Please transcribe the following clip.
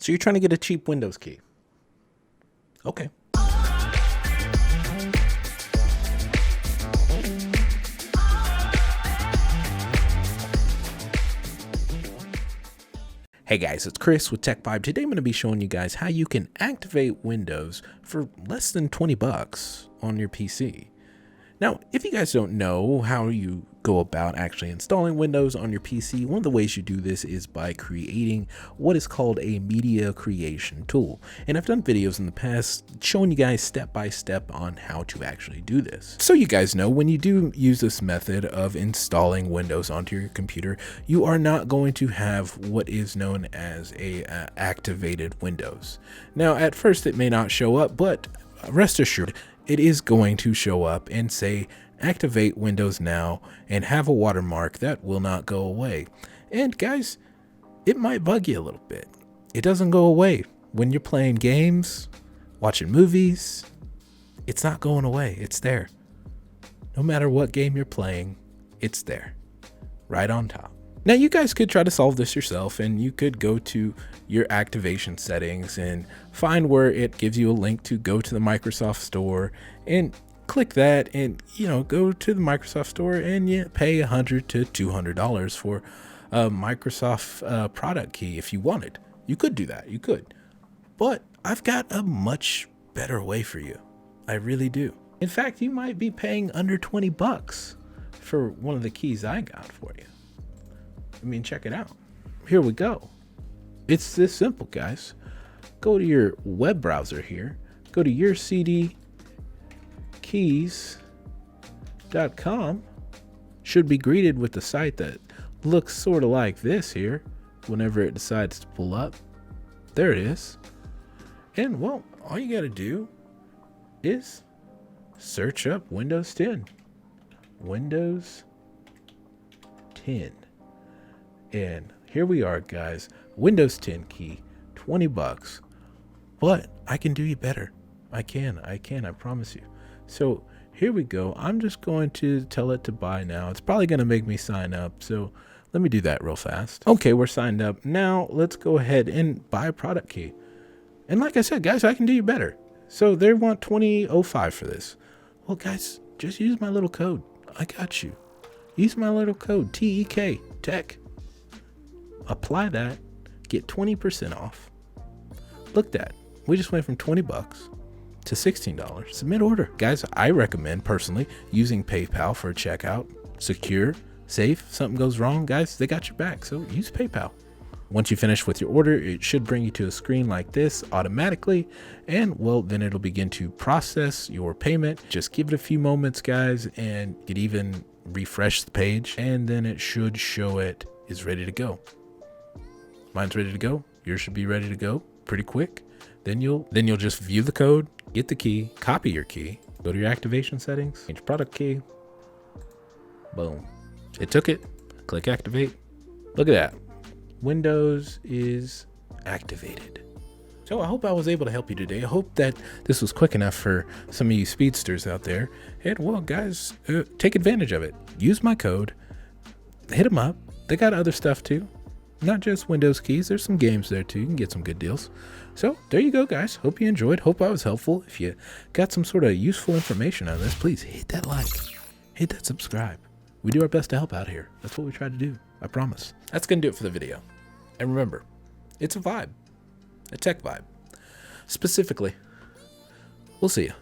So you're trying to get a cheap Windows key. Okay. Hey guys, it's Chris with TechVibe. Today I'm going to be showing you guys how you can activate Windows for less than 20 bucks on your PC. Now, if you guys don't know how you go about actually installing Windows on your PC, one of the ways you do this is by creating what is called a media creation tool. And I've done videos in the past showing you guys step by step on how to actually do this. So you guys know when you do use this method of installing Windows onto your computer, you are not going to have what is known as a activated Windows. Now, at first it may not show up, but rest assured, it is going to show up and say activate Windows now and have a watermark that will not go away. And guys, it might bug you a little bit. It doesn't go away. When you're playing games, watching movies, it's not going away. It's there. No matter what game you're playing, it's there, right on top. Now you guys could try to solve this yourself, and you could go to your activation settings and find where it gives you a link to go to the Microsoft Store and click that, and go to the Microsoft Store and you pay $100 to $200 for a Microsoft product key if you wanted. You could do that, you could. But I've got a much better way for you. I really do. In fact, you might be paying under 20 bucks for one of the keys I got for you. I mean, check it out. Here we go. It's this simple, guys. Go to your web browser here. Go to yourcdkeys.com. Should be greeted with the site that looks sort of like this here whenever it decides to pull up. There it is. And well, all you got to do is search up Windows 10. Windows 10. And here we are, guys. Windows 10 key, 20 bucks. But I can do you better. I can, I promise you. So here we go. I'm just going to tell it to buy now. It's probably going to make me sign up. So let me do that real fast. Okay, we're signed up. Now let's go ahead and buy a product key. And like I said, guys, I can do you better. So they want $20.05 for this. Well, guys, just use my little code. I got you. Use my little code, TEK, Tech. Apply that, get 20% off. Look at that. We just went from 20 bucks to $16. Submit order. Guys, I recommend personally using PayPal for a checkout. Secure, safe. Something goes wrong, guys, they got your back. So use PayPal. Once you finish with your order, it should bring you to a screen like this automatically. And well, then it'll begin to process your payment. Just give it a few moments, guys, and it even refresh the page. And then it should show it is ready to go. Mine's ready to go. Yours should be ready to go pretty quick. Then you'll just view the code, get the key, copy your key, go to your activation settings, change product key. Boom. It took it. Click activate. Look at that. Windows is activated. So I hope I was able to help you today. I hope that this was quick enough for some of you speedsters out there. And well, guys, take advantage of it. Use my code. Hit them up. They got other stuff too. Not just Windows keys, there's some games there too. You can get some good deals. So there you go, guys. Hope you enjoyed. Hope I was helpful. If you got some sort of useful information on this, please hit that like, hit that subscribe. We do our best to help out here. That's what we try to do. I promise. That's going to do it for the video. And remember, it's a vibe, a tech vibe. Specifically, we'll see you.